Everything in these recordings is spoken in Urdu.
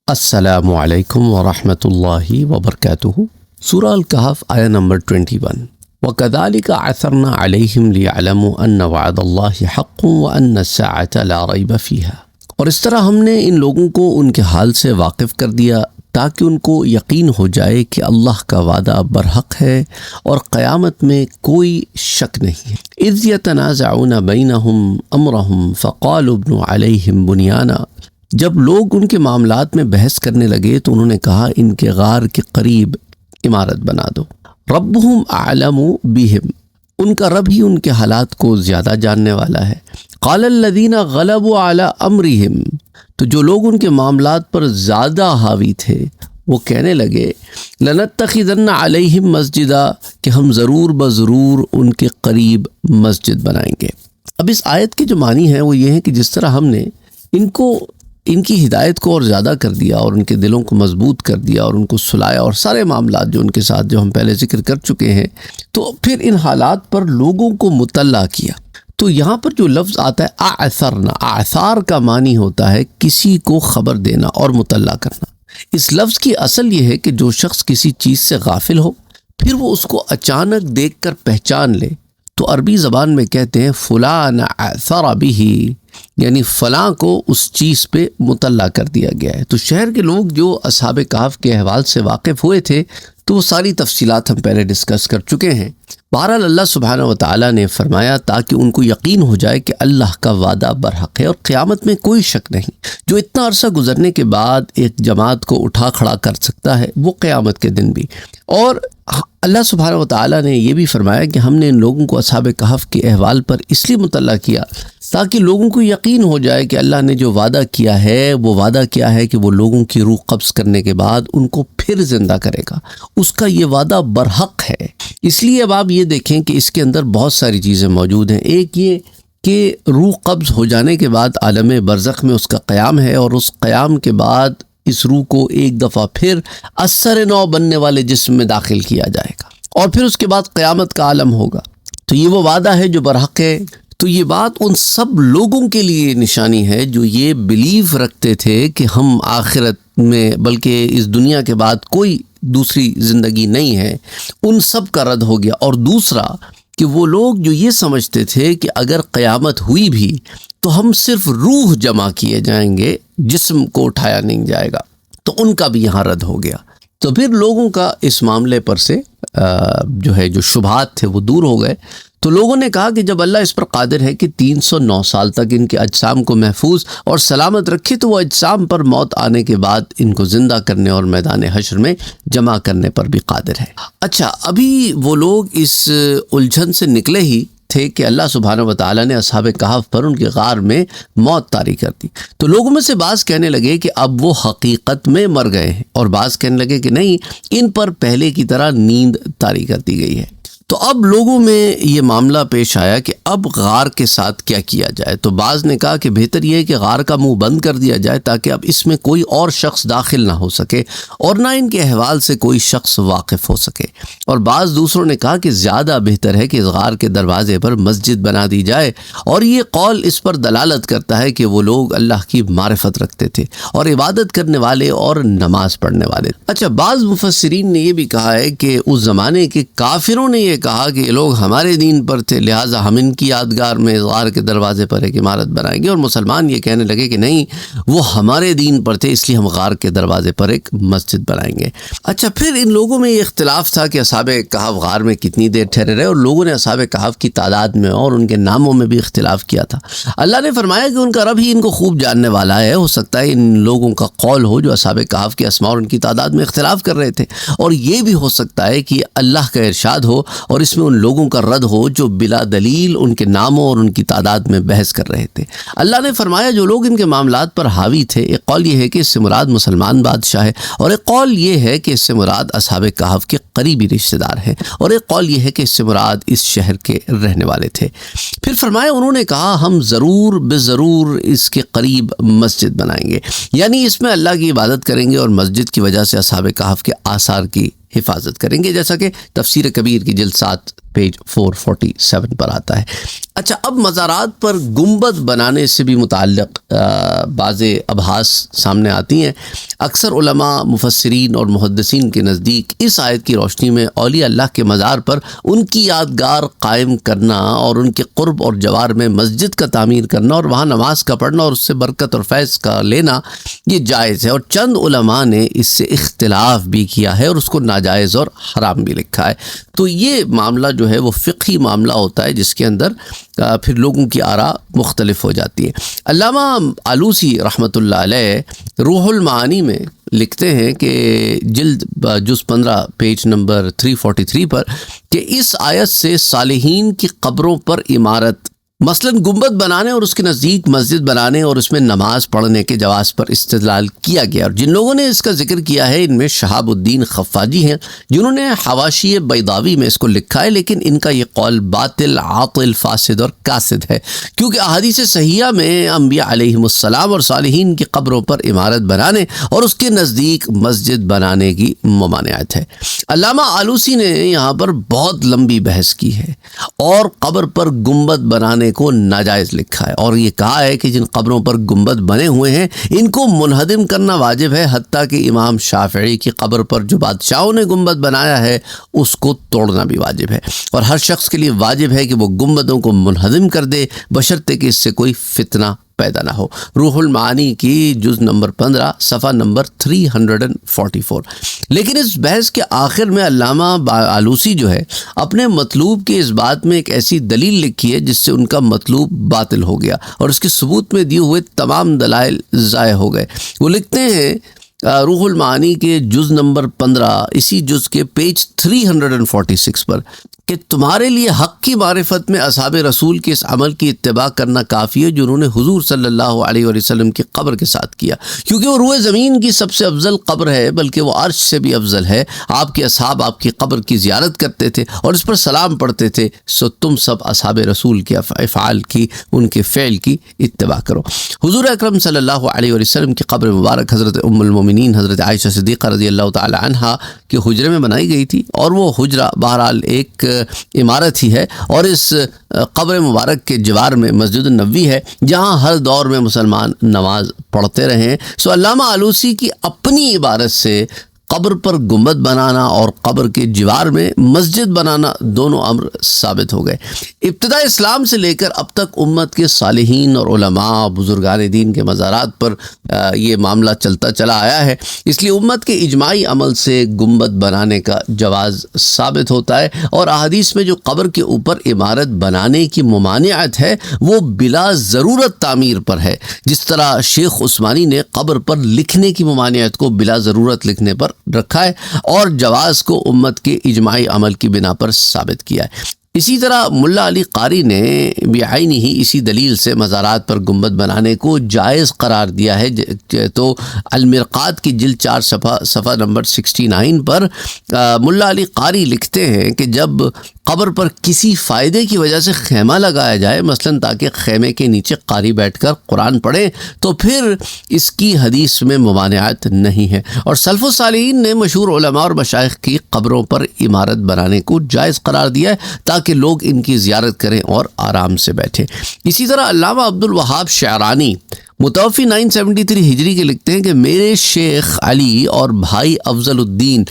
السلام علیکم ورحمۃ اللہ وبرکاتہ۔ سورہ الکہف آیہ نمبر 21۔ وَكَذَلِكَ عَثَرْنَا عَلَيْهِمْ لِيَعْلَمُوا أَنَّ وَعْدَ اللَّهِ حَقٌّ وَأَنَّ السَّاعَةَ لَا رَيْبَ فِيهَا۔ اور اس طرح ہم نے ان لوگوں کو ان کے حال سے واقف کر دیا تاکہ ان کو یقین ہو جائے کہ اللہ کا وعدہ برحق ہے اور قیامت میں کوئی شک نہیں ہے۔ اِذْ يَتَنَازَعُونَ بَيْنَهُمْ أَمْرَهُمْ فَقَالُوا ابْنُوا عَلَيْهِمْ بُنْيَانًا۔ جب لوگ ان کے معاملات میں بحث کرنے لگے تو انہوں نے کہا ان کے غار کے قریب عمارت بنا دو۔ ربہم اعلم بہم، ان کا رب ہی ان کے حالات کو زیادہ جاننے والا ہے۔ قال الذین غلبوا علی امرہم، تو جو لوگ ان کے معاملات پر زیادہ حاوی تھے وہ کہنے لگے لنتخذن علیہم مسجدا، کہ ہم ضرور بضرور ان کے قریب مسجد بنائیں گے۔ اب اس آیت کے جو معنی ہے وہ یہ ہے کہ جس طرح ہم نے ان کی ہدایت کو اور زیادہ کر دیا اور ان کے دلوں کو مضبوط کر دیا اور ان کو سلایا اور سارے معاملات جو ان کے ساتھ جو ہم پہلے ذکر کر چکے ہیں، تو پھر ان حالات پر لوگوں کو مطلع کیا۔ تو یہاں پر جو لفظ آتا ہے اعثرنا، اعثار کا معنی ہوتا ہے کسی کو خبر دینا اور مطلع کرنا۔ اس لفظ کی اصل یہ ہے کہ جو شخص کسی چیز سے غافل ہو پھر وہ اس کو اچانک دیکھ کر پہچان لے، تو عربی زبان میں کہتے ہیں فلان اعثر بہ، یعنی فلاں کو اس چیز پہ مطلع کر دیا گیا ہے۔ تو شہر کے لوگ جو اصحاب کہف کے احوال سے واقف ہوئے تھے تو وہ ساری تفصیلات ہم پہلے ڈسکس کر چکے ہیں۔ بہرحال اللہ سبحانہ وتعالیٰ نے فرمایا تاکہ ان کو یقین ہو جائے کہ اللہ کا وعدہ برحق ہے اور قیامت میں کوئی شک نہیں۔ جو اتنا عرصہ گزرنے کے بعد ایک جماعت کو اٹھا کھڑا کر سکتا ہے وہ قیامت کے دن بھی۔ اور اللہ سبحانہ وتعالیٰ نے یہ بھی فرمایا کہ ہم نے ان لوگوں کو اصحاب کہف کے احوال پر اس لیے مطلع کیا تاکہ لوگوں کو یقین ہو جائے کہ اللہ نے جو وعدہ کیا ہے وہ وعدہ کیا ہے کہ وہ لوگوں کی روح قبض کرنے کے بعد ان کو پھر زندہ کرے گا، اس کا یہ وعدہ برحق ہے۔ اس لیے اب آپ یہ دیکھیں کہ اس کے اندر بہت ساری چیزیں موجود ہیں۔ ایک یہ کہ روح قبض ہو جانے کے بعد عالم برزخ میں اس کا قیام ہے، اور اس قیام کے بعد اس روح کو ایک دفعہ پھر اثر نو بننے والے جسم میں داخل کیا جائے گا، اور پھر اس کے بعد قیامت کا عالم ہوگا۔ تو یہ وہ وعدہ ہے جو برحق ہے۔ تو یہ بات ان سب لوگوں کے لیے نشانی ہے جو یہ بلیو رکھتے تھے کہ ہم آخرت میں بلکہ اس دنیا کے بعد کوئی دوسری زندگی نہیں ہے، ان سب کا رد ہو گیا۔ اور دوسرا کہ وہ لوگ جو یہ سمجھتے تھے کہ اگر قیامت ہوئی بھی تو ہم صرف روح جمع کیے جائیں گے، جسم کو اٹھایا نہیں جائے گا، تو ان کا بھی یہاں رد ہو گیا۔ تو پھر لوگوں کا اس معاملے پر سے جو شبہات تھے وہ دور ہو گئے۔ تو لوگوں نے کہا کہ جب اللہ اس پر قادر ہے کہ 309 سال تک ان کے اجسام کو محفوظ اور سلامت رکھے تو وہ اجسام پر موت آنے کے بعد ان کو زندہ کرنے اور میدان حشر میں جمع کرنے پر بھی قادر ہے۔ اچھا، ابھی وہ لوگ اس الجھن سے نکلے ہی تھے کہ اللہ سبحانہ وتعالیٰ نے اصحاب کہف پر ان کے غار میں موت طاری کر دی۔ تو لوگوں میں سے بعض کہنے لگے کہ اب وہ حقیقت میں مر گئے ہیں، اور بعض کہنے لگے کہ نہیں، ان پر پہلے کی طرح نیند طاری کر دی گئی ہے۔ تو اب لوگوں میں یہ معاملہ پیش آیا کہ اب غار کے ساتھ کیا کیا جائے۔ تو بعض نے کہا کہ بہتر یہ ہے کہ غار کا منہ بند کر دیا جائے تاکہ اب اس میں کوئی اور شخص داخل نہ ہو سکے اور نہ ان کے احوال سے کوئی شخص واقف ہو سکے۔ اور بعض دوسروں نے کہا کہ زیادہ بہتر ہے کہ اس غار کے دروازے پر مسجد بنا دی جائے، اور یہ قول اس پر دلالت کرتا ہے کہ وہ لوگ اللہ کی معرفت رکھتے تھے اور عبادت کرنے والے اور نماز پڑھنے والے۔ اچھا، بعض مفسرین نے یہ بھی کہا ہے کہ اس زمانے کے کافروں نے کہا کہ یہ لوگ ہمارے دین پر تھے لہٰذا ہم ان کی یادگار میں غار کے دروازے پر ایک عمارت بنائیں گے، اور مسلمان یہ کہنے لگے کہ نہیں، وہ ہمارے دین پر تھے اس لیے ہم غار کے دروازے پر ایک مسجد بنائیں گے۔ اچھا، پھر ان لوگوں میں یہ اختلاف تھا کہ اصحاب کہف غار میں کتنی دیر ٹھہرے رہے، اور لوگوں نے اصحاب کہف کی تعداد میں اور ان کے ناموں میں بھی اختلاف کیا تھا۔ اللہ نے فرمایا کہ ان کا رب ہی ان کو خوب جاننے والا ہے۔ ہو سکتا ہے ان لوگوں کا قول ہو جو اصحاب کہف کے اسماء اور ان کی تعداد میں اختلاف کر رہے تھے، اور یہ بھی ہو سکتا ہے کہ اللہ کا ارشاد ہو اور اس میں ان لوگوں کا رد ہو جو بلا دلیل ان کے ناموں اور ان کی تعداد میں بحث کر رہے تھے۔ اللہ نے فرمایا جو لوگ ان کے معاملات پر حاوی تھے، ایک قول یہ ہے کہ اس سے مراد مسلمان بادشاہ ہے، اور ایک قول یہ ہے کہ اس سے مراد اصحاب کہف کے قریبی رشتہ دار ہیں، اور ایک قول یہ ہے کہ اس سے مراد اس شہر کے رہنے والے تھے۔ پھر فرمایا انہوں نے کہا ہم ضرور بضرور اس کے قریب مسجد بنائیں گے، یعنی اس میں اللہ کی عبادت کریں گے اور مسجد کی وجہ سے اصحاب کہف کے آثار کی حفاظت کریں گے، جیسا کہ تفسیر کبیر کی جلد 7 پیج 447 پر آتا ہے۔ اچھا، اب مزارات پر گنبد بنانے سے بھی متعلق بعض ابحاث سامنے آتی ہیں۔ اکثر علماء، مفسرین اور محدثین کے نزدیک اس آیت کی روشنی میں اولیاء اللہ کے مزار پر ان کی یادگار قائم کرنا اور ان کے قرب اور جوار میں مسجد کا تعمیر کرنا اور وہاں نماز کا پڑھنا اور اس سے برکت اور فیض کا لینا یہ جائز ہے، اور چند علماء نے اس سے اختلاف بھی کیا ہے اور اس کو ناجائز اور حرام بھی لکھا ہے۔ تو یہ معاملہ جو ہے وہ فقہی معاملہ ہوتا ہے جس کے اندر پھر لوگوں کی آراء مختلف ہو جاتی ہے۔ علامہ آلوسی رحمۃ اللہ علیہ روح المعانی میں لکھتے ہیں کہ جلد جز 15 پیج نمبر 343 پر کہ اس آیت سے صالحین کی قبروں پر عمارت مثلاً گنبد بنانے اور اس کے نزدیک مسجد بنانے اور اس میں نماز پڑھنے کے جواز پر استدلال کیا گیا، اور جن لوگوں نے اس کا ذکر کیا ہے ان میں شہاب الدین خفاجی ہیں جنہوں نے حواشی بیضاوی میں اس کو لکھا ہے، لیکن ان کا یہ قول باطل، عاطل، فاسد اور کاسد ہے، کیونکہ احادیث صحیحہ میں انبیاء علیہم السلام اور صالحین کی قبروں پر عمارت بنانے اور اس کے نزدیک مسجد بنانے کی ممانعت ہے۔ علامہ آلوسی نے یہاں پر بہت لمبی بحث کی ہے اور قبر پر گنبد بنانے کو ناجائز لکھا ہے، اور یہ کہا ہے کہ جن قبروں پر گنبد بنے ہوئے ہیں ان کو منہدم کرنا واجب ہے، حتیٰ کہ امام شافعی کی قبر پر جو بادشاہوں نے گنبد بنایا ہے اس کو توڑنا بھی واجب ہے، اور ہر شخص کے لیے واجب ہے کہ وہ گنبدوں کو منہدم کر دے بشرطے کہ اس سے کوئی فتنہ پیدا نہ ہو۔ روح المعانی کی جز نمبر 15 صفحہ نمبر 344۔ لیکن اس بحث کے آخر میں علامہ آلوسی جو ہے اپنے مطلوب کے اس بات میں ایک ایسی دلیل لکھی ہے جس سے ان کا مطلوب باطل ہو گیا اور اس کے ثبوت میں دیے ہوئے تمام دلائل ضائع ہو گئے۔ وہ لکھتے ہیں روح المعانی کے جز نمبر 15 اسی جز کے پیج 346 پر کہ تمہارے لیے حق کی معرفت میں اصحاب رسول کے اس عمل کی اتباع کرنا کافی ہے جو انہوں نے حضور صلی اللہ علیہ وسلم کی قبر کے ساتھ کیا، کیونکہ وہ روئے زمین کی سب سے افضل قبر ہے، بلکہ وہ عرش سے بھی افضل ہے۔ آپ کے اصحاب آپ کی قبر کی زیارت کرتے تھے اور اس پر سلام پڑھتے تھے، سو تم سب اصحاب رسول کے افعال کی، ان کے فعل کی اتباع کرو۔ حضور اکرم صلی اللہ علیہ وسلم کی قبر مبارک حضرت ام المومنین حضرت عائشہ صدیقہ رضی اللہ تعالی عنہا کے حجرے میں بنائی گئی تھی، اور وہ حجرہ بہرحال ایک عمارت ہی ہے، اور اس قبر مبارک کے جوار میں مسجد النبوی ہے جہاں ہر دور میں مسلمان نماز پڑھتے رہے ہیں۔ سو علامہ آلوسی کی اپنی عبارت سے قبر پر گنبد بنانا اور قبر کے جوار میں مسجد بنانا دونوں امر ثابت ہو گئے۔ ابتداء اسلام سے لے کر اب تک امت کے صالحین اور علماء، بزرگان دین کے مزارات پر یہ معاملہ چلتا چلا آیا ہے، اس لیے امت کے اجماعی عمل سے گنبد بنانے کا جواز ثابت ہوتا ہے، اور احادیث میں جو قبر کے اوپر عمارت بنانے کی ممانعت ہے وہ بلا ضرورت تعمیر پر ہے، جس طرح شیخ عثمانی نے قبر پر لکھنے کی ممانعت کو بلا ضرورت لکھنے پر رکھا ہے اور جواز کو امت کے اجماعی عمل کی بنا پر ثابت کیا ہے۔ اسی طرح ملا علی قاری نے بعینی ہی اسی دلیل سے مزارات پر گنبد بنانے کو جائز قرار دیا ہے۔ تو المرقات کی جلد 4 صفحہ نمبر 69 پر ملا علی قاری لکھتے ہیں کہ جب قبر پر کسی فائدے کی وجہ سے خیمہ لگایا جائے، مثلاً تاکہ خیمے کے نیچے قاری بیٹھ کر قرآن پڑھے، تو پھر اس کی حدیث میں ممانعت نہیں ہے، اور سلف و صالحین نے مشہور علماء اور مشائخ کی قبروں پر عمارت بنانے کو جائز قرار دیا ہے تاکہ لوگ ان کی زیارت کریں اور آرام سے بیٹھیں۔ اسی طرح علامہ عبد الوہاب شعرانی متوفی 973 ہجری کے لکھتے ہیں کہ میرے شیخ علی اور بھائی افضل الدین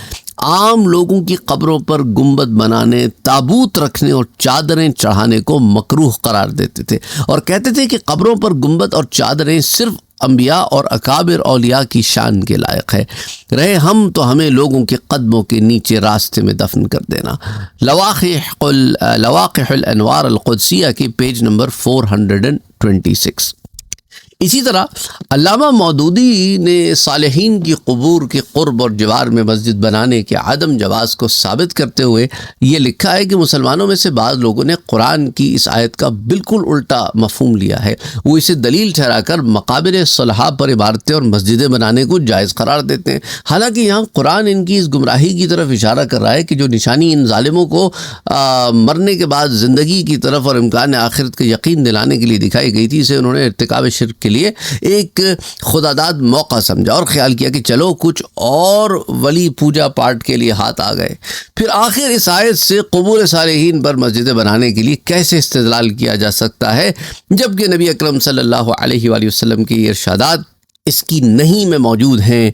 عام لوگوں کی قبروں پر گنبد بنانے، تابوت رکھنے اور چادریں چڑھانے کو مکروہ قرار دیتے تھے، اور کہتے تھے کہ قبروں پر گنبد اور چادریں صرف انبیاء اور اکابر اولیاء کی شان کے لائق ہے، رہے ہم تو ہمیں لوگوں کے قدموں کے نیچے راستے میں دفن کر دینا۔ لواقح الانوار القدسیہ کی پیج نمبر 426۔ اسی طرح علامہ مودودی نے صالحین کی قبور کے قرب اور جوار میں مسجد بنانے کے عدم جواز کو ثابت کرتے ہوئے یہ لکھا ہے کہ مسلمانوں میں سے بعض لوگوں نے قرآن کی اس آیت کا بالکل الٹا مفہوم لیا ہے، وہ اسے دلیل ٹھہرا کر مقابر صلحاء پر عمارتیں اور مسجدیں بنانے کو جائز قرار دیتے ہیں، حالانکہ یہاں قرآن ان کی اس گمراہی کی طرف اشارہ کر رہا ہے کہ جو نشانی ان ظالموں کو مرنے کے بعد زندگی کی طرف اور امکان آخرت کا یقین دلانے کے لیے دکھائی گئی تھی، اسے انہوں نے ارتکاب شرک کے لیے ایک خداداد موقع سمجھا اور خیال کیا کہ چلو کچھ اور ولی پوجا پاٹ کے لیے ہاتھ آ گئے۔ پھر آخر اس آیت سے قبور صالحین پر مسجدیں بنانے کے لیے کیسے استدلال کیا جا سکتا ہے، جبکہ نبی اکرم صلی اللہ علیہ وآلہ وسلم کی ارشادات اس کی نہیں میں موجود ہیں۔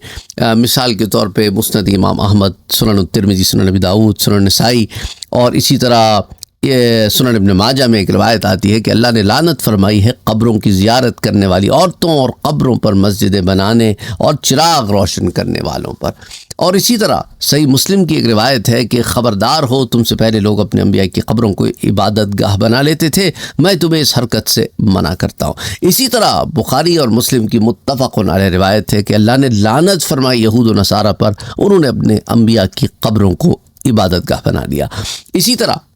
مثال کے طور پہ مسند امام احمد، سنن الترمذی، سنن ابی داؤد، سنن نسائی، اور اسی طرح یہ سنن ابن ماجہ میں ایک روایت آتی ہے کہ اللہ نے لعنت فرمائی ہے قبروں کی زیارت کرنے والی عورتوں اور قبروں پر مسجدیں بنانے اور چراغ روشن کرنے والوں پر۔ اور اسی طرح صحیح مسلم کی ایک روایت ہے کہ خبردار ہو، تم سے پہلے لوگ اپنے انبیاء کی قبروں کو عبادت گاہ بنا لیتے تھے، میں تمہیں اس حرکت سے منع کرتا ہوں۔ اسی طرح بخاری اور مسلم کی متفق علیہ روایت ہے کہ اللہ نے لعنت فرمائی یہود و نصارہ پر، انہوں نے اپنے انبیاء کی قبروں کو عبادت گاہ بنا لیا۔ اسی طرح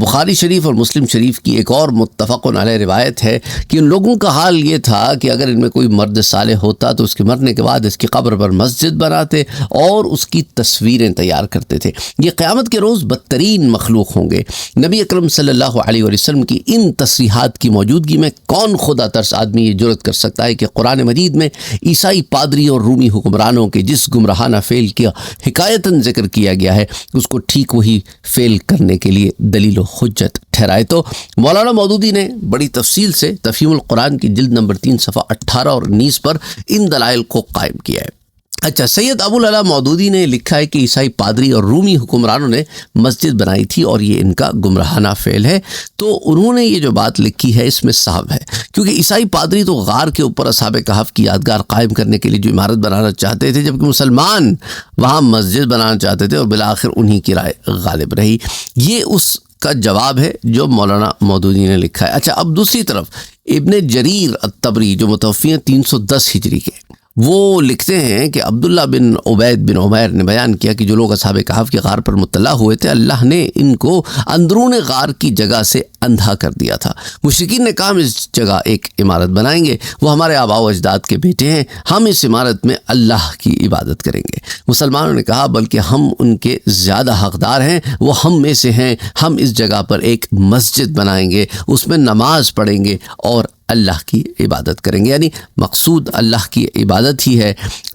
بخاری شریف اور مسلم شریف کی ایک اور متفق علیہ روایت ہے کہ ان لوگوں کا حال یہ تھا کہ اگر ان میں کوئی مرد صالح ہوتا تو اس کے مرنے کے بعد اس کی قبر پر مسجد بناتے اور اس کی تصویریں تیار کرتے تھے۔ یہ قیامت کے روز بدترین مخلوق ہوں گے۔ نبی اکرم صلی اللہ علیہ وسلم کی ان تصریحات کی موجودگی میں کون خدا ترس آدمی یہ جرأت کر سکتا ہے کہ قرآن مجید میں عیسائی پادری اور رومی حکمرانوں کے جس گمراہانہ فعل کا حکایتاً ذکر کیا گیا ہے اس کو ٹھیک وہی فعل کرنے کے لیے دلیل و حجت ٹھہرائے؟ تو مولانا مودودی نے بڑی تفصیل سے تفہیم القرآن کی جلد نمبر 3 صفحہ 18 اور 19 پر ان دلائل کو قائم کیا ہے۔ اچھا، سید ابو العلا مودودی نے لکھا ہے کہ عیسائی پادری اور رومی حکمرانوں نے مسجد بنائی تھی اور یہ ان کا گمراہانہ فعل ہے۔ تو انہوں نے یہ جو بات لکھی ہے اس میں صحب ہے، کیونکہ عیسائی پادری تو غار کے اوپر اصحاب کہف کی یادگار قائم کرنے کے لیے جو عمارت بنانا چاہتے تھے، جبکہ مسلمان وہاں مسجد بنانا چاہتے تھے اور بالآخر انہی کی رائے غالب رہی۔ یہ اس کا جواب ہے جو مولانا مودودی نے لکھا ہے۔ اچھا، اب دوسری طرف ابن جریر الطبری جو متوفی ہیں 310 ہجری کے، وہ لکھتے ہیں کہ عبداللہ بن عبید بن عمیر نے بیان کیا کہ جو لوگ اصحاب کہف کے غار پر مطلع ہوئے تھے، اللہ نے ان کو اندرون غار کی جگہ سے اندھا کر دیا تھا۔ مشرکین نے کہا ہم اس جگہ ایک عمارت بنائیں گے، وہ ہمارے آباء و اجداد کے بیٹے ہیں، ہم اس عمارت میں اللہ کی عبادت کریں گے۔ مسلمانوں نے کہا بلکہ ہم ان کے زیادہ حقدار ہیں، وہ ہم میں سے ہیں، ہم اس جگہ پر ایک مسجد بنائیں گے، اس میں نماز پڑھیں گے اور اللہ کی عبادت کریں گے۔ یعنی مقصود اللہ کی عبادت ہی ہے،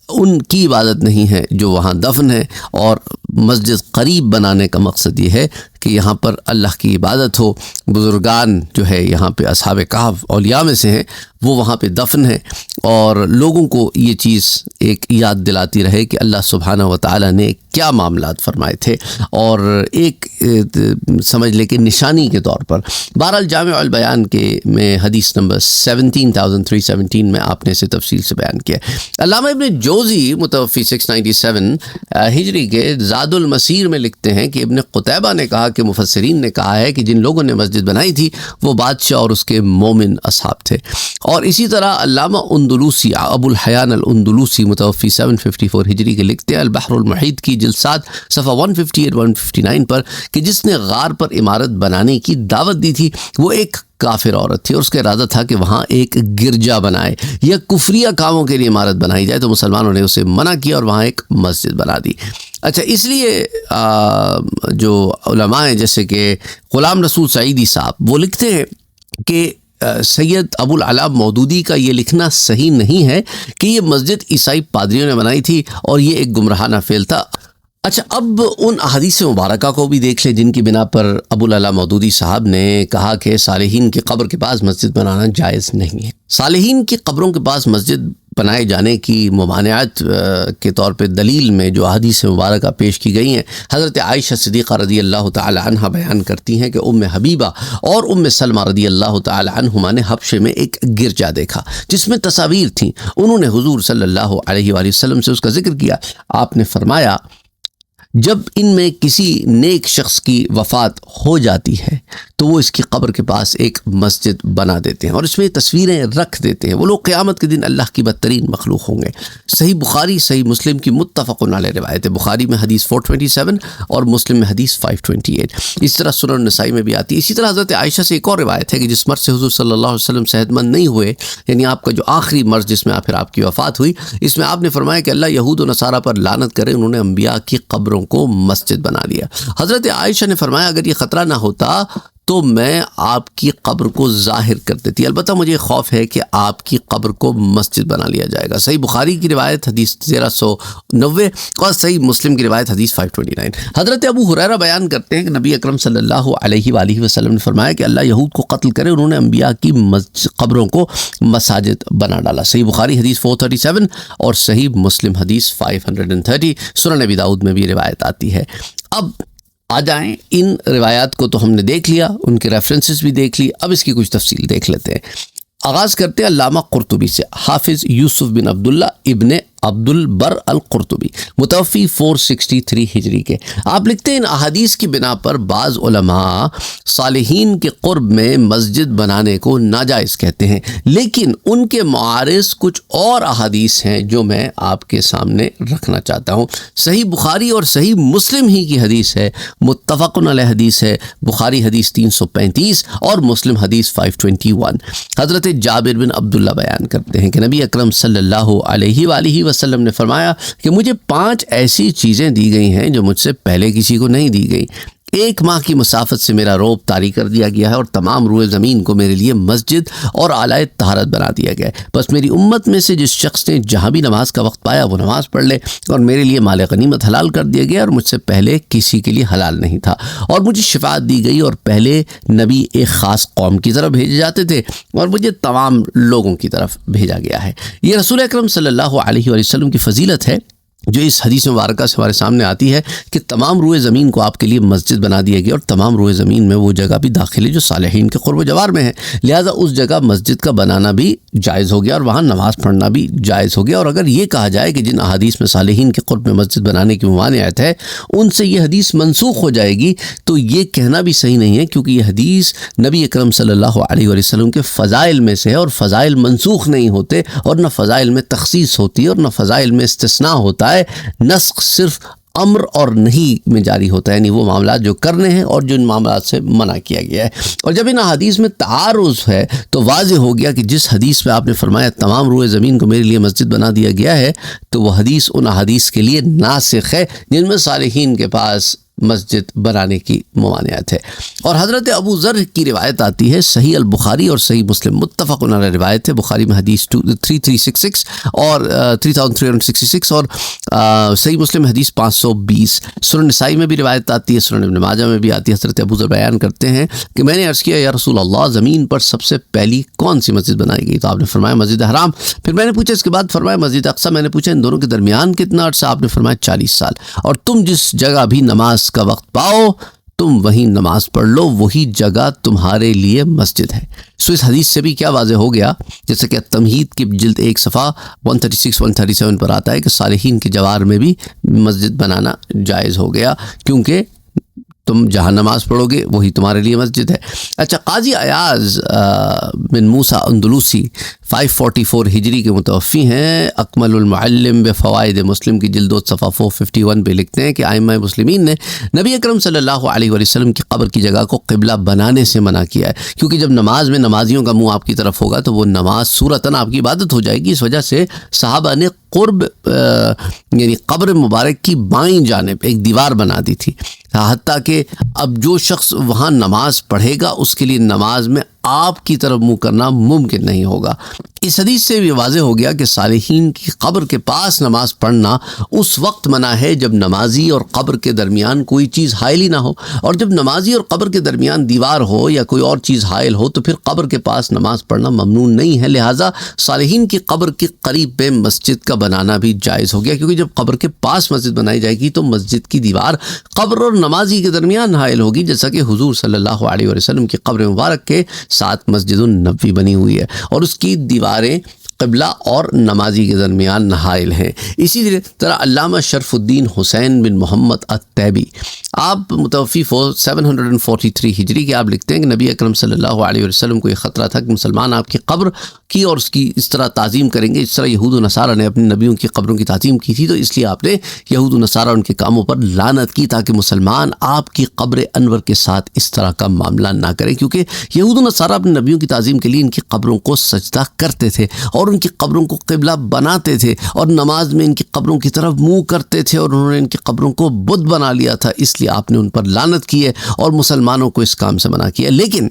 ان کی عبادت نہیں ہے جو وہاں دفن ہے۔ اور مسجد قریب بنانے کا مقصد یہ ہے کہ یہاں پر اللہ کی عبادت ہو، بزرگان جو ہے یہاں پہ اصحاب کہف اولیاء میں سے ہیں وہ وہاں پہ دفن ہیں، اور لوگوں کو یہ چیز ایک یاد دلاتی رہے کہ اللہ سبحانہ و تعالیٰ نے کیا معاملات فرمائے تھے، اور ایک سمجھ لے کہ نشانی کے طور پر۔ بہرحال جامع البیان کے میں حدیث نمبر 17317 میں آپ نے اسے تفصیل سے بیان کیا۔ علامہ ابن جوزی متوفی 697 ہجری کے زاد المسیر میں لکھتے ہیں کہ ابن قتیبہ نے کہا کہ مفسرین نے کہا ہے کہ جن لوگوں نے مسجد بنائی تھی وہ بادشاہ اور اس کے مومن اصحاب تھے۔ اور اسی طرح علامہ اندلوسی ابو الحیان الاندلوسی متوفی 754 ہجری کے لکھتے ہیں البحر المحیط کی جلد 7 صفحہ 158-159 پر کہ جس نے غار پر عمارت بنانے کی دعوت دی تھی وہ ایک کافر عورت تھی، اور اس کا ارادہ تھا کہ وہاں ایک گرجا بنائے یا کفریہ کاموں کے لیے عمارت بنائی جائے، تو مسلمانوں نے اسے منع کیا اور وہاں ایک مسجد بنا دی۔ اچھا، اس لیے جو علماء ہیں جیسے کہ غلام رسول سعیدی صاحب وہ لکھتے ہیں کہ سید ابو العلا مودودی کا یہ لکھنا صحیح نہیں ہے کہ یہ مسجد عیسائی پادریوں نے بنائی تھی اور یہ ایک گمراہانہ فعل تھا۔ اچھا، اب ان احادیث مبارکہ کو بھی دیکھ لیں جن کی بنا پر ابو العلا مودودی صاحب نے کہا کہ صالحین کی قبر کے پاس مسجد بنانا جائز نہیں ہے۔ صالحین کی قبروں کے پاس مسجد بنائے جانے کی ممانعت کے طور پہ دلیل میں جو احادیث مبارکہ پیش کی گئی ہیں، حضرت عائشہ صدیقہ رضی اللہ تعالی عنہ بیان کرتی ہیں کہ ام حبیبہ اور ام سلمہ رضی اللہ تعالی عنہما نے حبشے میں ایک گرجا دیکھا جس میں تصاویر تھیں۔ انہوں نے حضور صلی اللہ علیہ وآلہ وسلم سے اس کا ذکر کیا۔ آپ نے فرمایا جب ان میں کسی نیک شخص کی وفات ہو جاتی ہے تو وہ اس کی قبر کے پاس ایک مسجد بنا دیتے ہیں اور اس میں تصویریں رکھ دیتے ہیں، وہ لوگ قیامت کے دن اللہ کی بدترین مخلوق ہوں گے۔ صحیح بخاری صحیح مسلم کی متفق علیہ روایت ہے، بخاری میں حدیث 427 اور مسلم میں حدیث 528۔ اس طرح سنن نسائی میں بھی آتی ہے۔ اسی طرح حضرت عائشہ سے ایک اور روایت ہے کہ جس مرض سے حضور صلی اللہ علیہ وسلم صحت مند نہیں ہوئے، یعنی آپ کا جو آخری مرض جس میں پھر آپ کی وفات ہوئی، اس میں آپ نے فرمایا کہ اللہ یہود و نصارہ پر لعنت کرے، انہوں نے انبیاء کی قبروں کو مسجد بنا لیا۔ حضرت عائشہ نے فرمایا اگر یہ خطرہ نہ ہوتا تو میں آپ کی قبر کو ظاہر کر دیتی، البتہ مجھے خوف ہے کہ آپ کی قبر کو مسجد بنا لیا جائے گا۔ صحیح بخاری کی روایت حدیث 1390 اور صحیح مسلم کی روایت حدیث 529۔ حضرت ابو ہریرہ بیان کرتے ہیں کہ نبی اکرم صلی اللہ علیہ وآلہ وسلم نے فرمایا کہ اللہ یہود کو قتل کرے، انہوں نے انبیاء کی قبروں کو مساجد بنا ڈالا۔ صحیح بخاری حدیث 437 اور صحیح مسلم حدیث 530۔ سنن نبی داؤد میں بھی روایت آتی ہے۔ اب آ جائیں، ان روایات کو تو ہم نے دیکھ لیا، ان کے ریفرنسز بھی دیکھ لی، اب اس کی کچھ تفصیل دیکھ لیتے ہیں۔ آغاز کرتے ہیں علامہ قرطبی سے، حافظ یوسف بن عبداللہ ابن عبد البر القرطبی، متوفی 463 ہجری کے۔ آپ لکھتے ہیں ان احادیث کی بنا پر بعض علماء صالحین کے قرب میں مسجد بنانے کو ناجائز کہتے ہیں، لیکن ان کے معارض کچھ اور احادیث ہیں جو میں آپ کے سامنے رکھنا چاہتا ہوں۔ صحیح بخاری اور صحیح مسلم ہی کی حدیث ہے، متفق علیہ حدیث ہے، بخاری حدیث 335 اور مسلم حدیث 521۔ حضرت جابر بن عبداللہ بیان کرتے ہیں کہ نبی اکرم صلی اللہ علیہ وآلہ وسلم نے فرمایا کہ مجھے 5 ایسی چیزیں دی گئی ہیں جو مجھ سے پہلے کسی کو نہیں دی گئی۔ 1 ماہ کی مسافت سے میرا روب طاری کر دیا گیا ہے اور تمام روئے زمین کو میرے لیے مسجد اور اعلی طہارت بنا دیا گیا ہے۔ بس میری امت میں سے جس شخص نے جہاں بھی نماز کا وقت پایا وہ نماز پڑھ لے، اور میرے لیے مال غنیمت حلال کر دیا گیا اور مجھ سے پہلے کسی کے لیے حلال نہیں تھا، اور مجھے شفاعت دی گئی، اور پہلے نبی ایک خاص قوم کی طرف بھیجے جاتے تھے اور مجھے تمام لوگوں کی طرف بھیجا گیا ہے۔ یہ رسول اکرم صلی اللہ علیہ وسلم کی فضیلت ہے جو اس حدیث مبارکہ سے ہمارے سامنے آتی ہے کہ تمام روئے زمین کو آپ کے لیے مسجد بنا دیا گیا، اور تمام روئے زمین میں وہ جگہ بھی داخل ہے جو صالحین کے قرب و جوار میں ہے، لہٰذا اس جگہ مسجد کا بنانا بھی جائز ہو گیا اور وہاں نماز پڑھنا بھی جائز ہو گیا۔ اور اگر یہ کہا جائے کہ جن احادیث میں صالحین کے قرب میں مسجد بنانے کی ممانعت ہے ان سے یہ حدیث منسوخ ہو جائے گی، تو یہ کہنا بھی صحیح نہیں ہے، کیونکہ یہ حدیث نبی اکرم صلی اللہ علیہ وسلم کے فضائل میں سے ہے، اور فضائل منسوخ نہیں ہوتے، اور نہ فضائل میں تخصیص ہوتی ہے اور نہ فضائل میں استثناء ہوتا ہے۔ نسخ صرف امر اور نہیں میں جاری ہوتا ہے، یعنی وہ معاملات جو کرنے ہیں اور جو ان معاملات سے منع کیا گیا ہے۔ اور جب ان حدیث میں تعارض ہے تو واضح ہو گیا کہ جس حدیث میں آپ نے فرمایا تمام روئے زمین کو میرے لیے مسجد بنا دیا گیا ہے، تو وہ حدیث ان حدیث کے لیے ناسخ ہے جن میں صالحین کے پاس مسجد بنانے کی ممانعت ہے۔ اور حضرت ابو ذر کی روایت آتی ہے، صحیح البخاری اور صحیح مسلم متفق علیہ روایت ہے، بخاری میں حدیث 3366 اور 3366 اور صحیح مسلم حدیث 520۔ سنن نسائی میں بھی روایت آتی ہے، سنن ابن ماجہ میں بھی آتی ہے۔ حضرت ابو ذر بیان کرتے ہیں کہ میں نے عرض کیا یا رسول اللہ، زمین پر سب سے پہلی کون سی مسجد بنائی گئی؟ تو آپ نے فرمایا مسجد حرام۔ پھر میں نے پوچھا اس کے بعد، فرمایا مسجد اقصی۔ میں نے پوچھا ان دونوں کے درمیان کتنا عرصہ؟ آپ نے فرمایا 40 سال۔ اور تم جس جگہ بھی نماز کا وقت پاؤ تم وہیں نماز پڑھ لو، وہی جگہ تمہارے لیے مسجد ہے۔ سو اس حدیث سے بھی کیا واضح ہو گیا، جیسے کہ تمہید کی جلد 1 صفحہ 136-137 پر آتا ہے کہ صالحین کے جوار میں بھی مسجد بنانا جائز ہو گیا، کیونکہ تم جہاں نماز پڑھو گے وہی تمہارے لیے مسجد ہے۔ اچھا، قاضی ایاز بن موسیٰ اندلوسی 544 ہجری کے متوفی ہیں، اکمل المعلم بفوائد مسلم کی جلد 2 صفحہ 451 پہ لکھتے ہیں کہ ائمہ مسلمین نے نبی اکرم صلی اللہ علیہ وسلم کی قبر کی جگہ کو قبلہ بنانے سے منع کیا ہے، کیونکہ جب نماز میں نمازیوں کا منہ آپ کی طرف ہوگا تو وہ نماز صورتاً آپ کی عبادت ہو جائے گی۔ اس وجہ سے صحابہ نے قرب یعنی قبر مبارک کی بائیں جانب ایک دیوار بنا دی تھی، حتیٰ کہ اب جو شخص وہاں نماز پڑھے گا اس کے لیے نماز میں آپ کی طرف منہ کرنا ممکن نہیں ہوگا۔ اس حدیث سے بھی واضح ہو گیا کہ صالحین کی قبر کے پاس نماز پڑھنا اس وقت منع ہے جب نمازی اور قبر کے درمیان کوئی چیز حائل ہی نہ ہو، اور جب نمازی اور قبر کے درمیان دیوار ہو یا کوئی اور چیز حائل ہو تو پھر قبر کے پاس نماز پڑھنا ممنوع نہیں ہے۔ لہٰذا صالحین کی قبر کے قریب پہ مسجد کا بنانا بھی جائز ہو گیا، کیونکہ جب قبر کے پاس مسجد بنائی جائے گی تو مسجد کی دیوار قبر اور نمازی کے درمیان حائل ہوگی، جیسا کہ حضور صلی اللہ علیہ وسلم کی قبر مبارک کے ساتھ مسجد النبوی بنی ہوئی ہے اور اس کی دیواریں قبلہ اور نمازی کے درمیان حائل ہیں۔ اسی طرح علامہ شرف الدین حسین بن محمد الطیبی، آپ متوفی 743 ہجری کے، آپ لکھتے ہیں کہ نبی اکرم صلی اللہ علیہ وسلم کو یہ خطرہ تھا کہ مسلمان آپ کی قبر کی اور اس کی اس طرح تعظیم کریں گے جس طرح یہود و نصارہ نے اپنے نبیوں کی قبروں کی تعظیم کی تھی، تو اس لیے آپ نے یہود و نصارہ ان کے کاموں پر لعنت کی تاکہ مسلمان آپ کی قبر انور کے ساتھ اس طرح کا معاملہ نہ کریں، کیونکہ یہود و نصارہ اپنے نبیوں کی تعظیم کے لیے ان کی قبروں کو سجدہ کرتے تھے اور اور ان کی قبروں کو قبلہ بناتے تھے اور نماز میں ان کی قبروں کی طرف منہ کرتے تھے، اور انہوں نے ان کی قبروں کو بت بنا لیا تھا، اس لیے آپ نے ان پر لعنت کی ہے اور مسلمانوں کو اس کام سے منع کیا۔ لیکن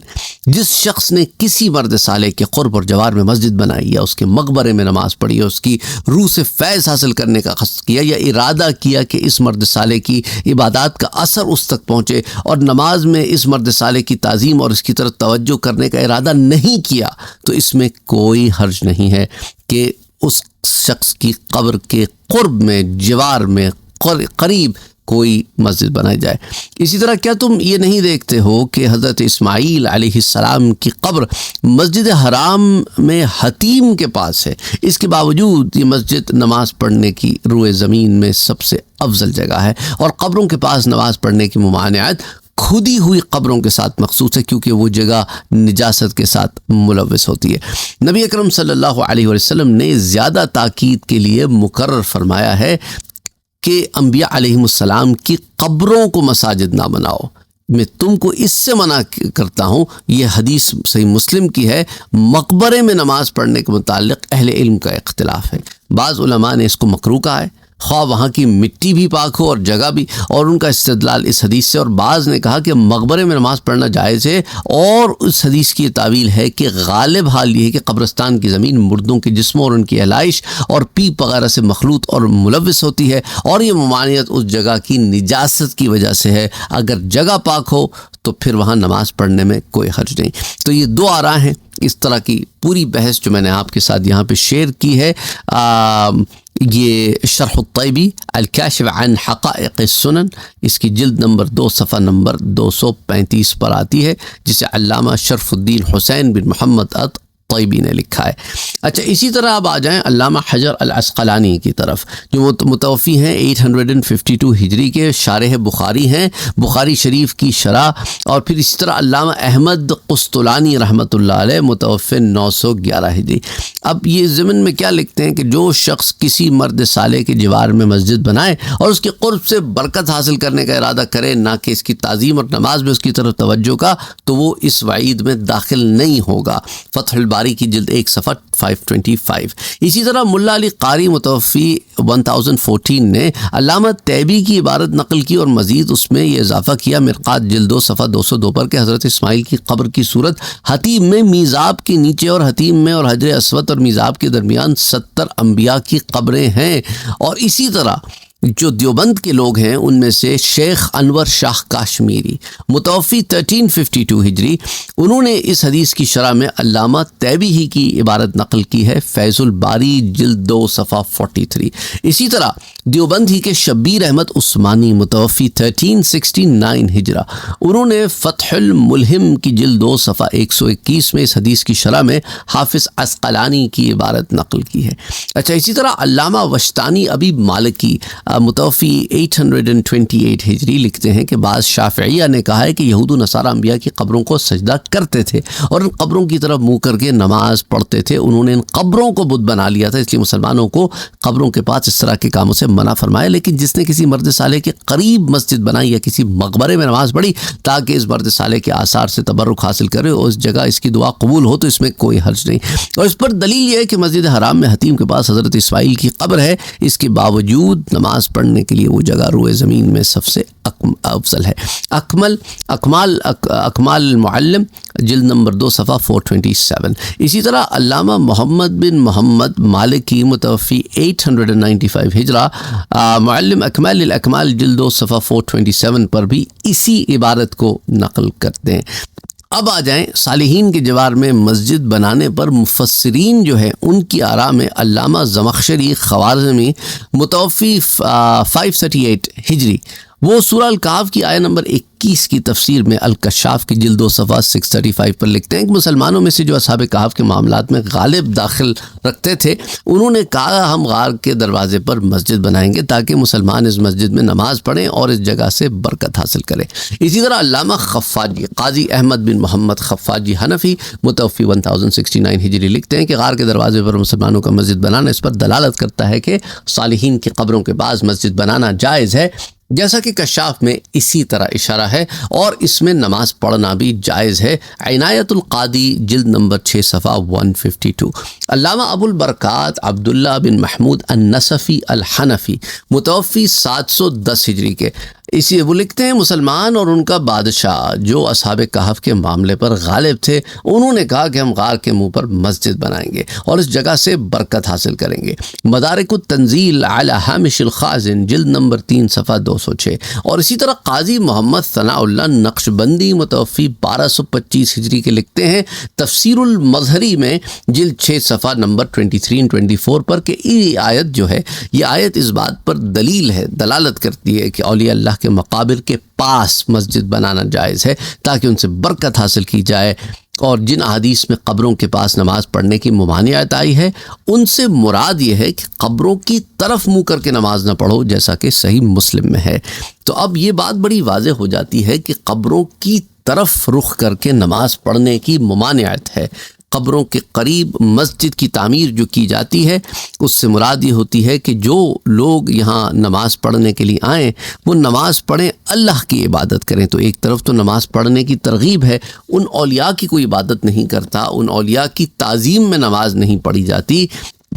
جس شخص نے کسی مرد صالح کے قرب اور جوار میں مسجد بنائی، یا اس کے مقبرے میں نماز پڑھی، یا اس کی روح سے فیض حاصل کرنے کا قصد کیا، یا ارادہ کیا کہ اس مرد صالح کی عبادات کا اثر اس تک پہنچے، اور نماز میں اس مرد صالح کی تعظیم اور اس کی طرف توجہ کرنے کا ارادہ نہیں کیا، تو اس میں کوئی حرج نہیں ہے کہ اس شخص کی قبر کے قرب میں، جوار میں، قریب کوئی مسجد بنائی جائے۔ اسی طرح کیا تم یہ نہیں دیکھتے ہو کہ حضرت اسماعیل علیہ السلام کی قبر مسجد حرام میں حتیم کے پاس ہے، اس کے باوجود یہ مسجد نماز پڑھنے کی روئے زمین میں سب سے افضل جگہ ہے، اور قبروں کے پاس نماز پڑھنے کی ممانعت کھدی ہوئی قبروں کے ساتھ مخصوص ہے، کیونکہ وہ جگہ نجاست کے ساتھ ملوث ہوتی ہے۔ نبی اکرم صلی اللہ علیہ وسلم نے زیادہ تاکید کے لیے مقرر فرمایا ہے کہ انبیاء علیہم السلام کی قبروں کو مساجد نہ بناؤ۔ میں تم کو اس سے منع کرتا ہوں، یہ حدیث صحیح مسلم کی ہے۔ مقبرے میں نماز پڑھنے کے متعلق اہل علم کا اختلاف ہے، بعض علماء نے اس کو مکروہ کہا ہے، خواہ وہاں کی مٹی بھی پاک ہو اور جگہ بھی، اور ان کا استدلال اس حدیث سے، اور بعض نے کہا کہ مقبرے میں نماز پڑھنا جائز ہے، اور اس حدیث کی تعویل ہے کہ غالب حال یہ ہے کہ قبرستان کی زمین مردوں کے جسموں اور ان کی احلائش اور پیپ وغیرہ سے مخلوط اور ملوث ہوتی ہے، اور یہ ممانعت اس جگہ کی نجاست کی وجہ سے ہے۔ اگر جگہ پاک ہو تو پھر وہاں نماز پڑھنے میں کوئی حرج نہیں۔ تو یہ دو آراء ہیں۔ اس طرح کی پوری بحث جو میں نے آپ کے ساتھ یہاں پہ شیئر کی ہے، یہ شرح الطیبی الکاشف عن حقائق السنن، اس کی جلد نمبر 2 صفحہ نمبر 235 پر آتی ہے، جسے علامہ شرف الدین حسین بن محمد طیبی نے لکھا ہے۔ اچھا، اسی طرح اب آ جائیں علامہ حجر العسقلانی کی طرف، جو متوفی ہیں 852 ہجری کے، شارح بخاری ہیں، بخاری شریف کی شرح، اور پھر اسی طرح علامہ احمد قسطلانی رحمۃ اللہ علیہ، متوفی 911 ہجری۔ اب یہ ضمن میں کیا لکھتے ہیں کہ جو شخص کسی مرد صالح کے جوار میں مسجد بنائے اور اس کے قرب سے برکت حاصل کرنے کا ارادہ کرے، نہ کہ اس کی تعظیم اور نماز میں اس کی طرف توجہ کا، تو وہ اس وعید میں داخل نہیں ہوگا۔ فتح الباری کی جلد 1 صفحہ 525۔ اسی طرح ملا علی قاری متوفی 1014 نے علامہ طیبی کی عبارت نقل کی، اور مزید اس میں یہ اضافہ کیا مرقات جلد 2 صفحہ 202 پر کہ حضرت اسماعیل کی قبر کی صورت حتیم میں میزاب کے نیچے، اور حتیم میں اور حجر اسود اور میزاب کے درمیان 70 انبیاء کی قبریں ہیں۔ اور اسی طرح جو دیوبند کے لوگ ہیں ان میں سے شیخ انور شاہ کاشمیری متوفی 1352 ہجری، انہوں نے اس حدیث کی شرح میں علامہ طیبی ہی کی عبارت نقل کی ہے، فیض الباری جلد 2 صفحہ 43۔ اسی طرح دیوبند ہی کے شبیر احمد عثمانی متوفی 1369 ہجرہ، انہوں نے فتح الملہم کی جلد 2 صفحہ 121 میں اس حدیث کی شرح میں حافظ عسقلانی کی عبارت نقل کی ہے۔ اچھا، اسی طرح علامہ وشتانی ابی مالکی متوفی 828 ہجری لکھتے ہیں کہ بعض شافعیہ نے کہا ہے کہ یہود و نصارہ انبیاء کی قبروں کو سجدہ کرتے تھے اور ان قبروں کی طرف منہ کر کے نماز پڑھتے تھے، انہوں نے ان قبروں کو بت بنا لیا تھا، اس لیے مسلمانوں کو قبروں کے پاس اس طرح کے کاموں سے منع فرمایا۔ لیکن جس نے کسی مرد صالح کے قریب مسجد بنائی یا کسی مقبرے میں نماز پڑھی تاکہ اس مرد صالح کے آثار سے تبرک حاصل کرے اور اس جگہ اس کی دعا قبول ہو، تو اس میں کوئی حرج نہیں۔ اور اس پر دلیل یہ ہے کہ مسجد حرام میں حتیم کے پاس حضرت اسماعیل کی قبر ہے، اس کے باوجود نماز پڑھنے کے لیے وہ جگہ روئے زمین میں سب سے افضل ہے۔ اکمال المعلم جلد نمبر 2 صفحہ 427۔ اسی طرح علامہ محمد بن محمد مالکی متوفی 895 ہجرہ، معلم اکمال الاکمال جلد 2 صفحہ 427 پر بھی اسی عبارت کو نقل کرتے ہیں۔ اب آ جائیں صالحین کے جوار میں مسجد بنانے پر مفسرین جو ہیں ان کی آراء میں علامہ زمخشری خوارزمی متوفی 538 ہجری، وہ سورہ الکہف کی آیہ نمبر 21 کی تفسیر میں الکشاف کی جلد 2 صفحہ 635 پر لکھتے ہیں کہ مسلمانوں میں سے جو اصحاب کہف کے معاملات میں غالب داخل رکھتے تھے، انہوں نے کہا ہم غار کے دروازے پر مسجد بنائیں گے تاکہ مسلمان اس مسجد میں نماز پڑھیں اور اس جگہ سے برکت حاصل کریں۔ اسی طرح علامہ خفاجی قاضی احمد بن محمد خفاجی حنفی متوفی 1069 ہجری لکھتے ہیں کہ غار کے دروازے پر مسلمانوں کا مسجد بنانا اس پر دلالت کرتا ہے کہ صالحین کی قبروں کے پاس مسجد بنانا جائز ہے، جیسا کہ کشاف میں اسی طرح اشارہ تماشا ہے اور اس میں نماز پڑھنا بھی جائز ہے۔ عنایت القادی جلد نمبر 6 صفحہ 152۔ علامہ ابو البرکات عبداللہ بن محمود النصفی الحنفی متوفی 710 ہجری کے، اسی وہ لکھتے ہیں مسلمان اور ان کا بادشاہ جو اصحاب کہف کے معاملے پر غالب تھے، انہوں نے کہا کہ ہم غار کے منہ پر مسجد بنائیں گے اور اس جگہ سے برکت حاصل کریں گے۔ مدارک التنزیل علی ہامش الخازن جلد نمبر 3 صفحہ 206۔ اور اسی طرح قاضی محمد ثناء اللہ نقشبندی متوفی 1225 ہجری کے لکھتے ہیں تفسیر المظہری میں جلد 6 صفحہ نمبر 23 اور 24 پر کہ یہ آیت جو ہے، یہ آیت اس بات پر دلیل ہے، دلالت کرتی ہے کہ اولیاء اللہ کے مقابر کے پاس مسجد بنانا جائز ہے تاکہ ان سے برکت حاصل کی جائے۔ اور جن احادیث میں قبروں کے پاس نماز پڑھنے کی ممانعت آئی ہے، ان سے مراد یہ ہے کہ قبروں کی طرف منہ کر کے نماز نہ پڑھو، جیسا کہ صحیح مسلم میں ہے۔ تو اب یہ بات بڑی واضح ہو جاتی ہے کہ قبروں کی طرف رخ کر کے نماز پڑھنے کی ممانعت ہے۔ قبروں کے قریب مسجد کی تعمیر جو کی جاتی ہے، اس سے مراد یہ ہوتی ہے کہ جو لوگ یہاں نماز پڑھنے کے لیے آئیں وہ نماز پڑھیں، اللہ کی عبادت کریں۔ تو ایک طرف تو نماز پڑھنے کی ترغیب ہے، ان اولیاء کی کوئی عبادت نہیں کرتا، ان اولیاء کی تعظیم میں نماز نہیں پڑھی جاتی،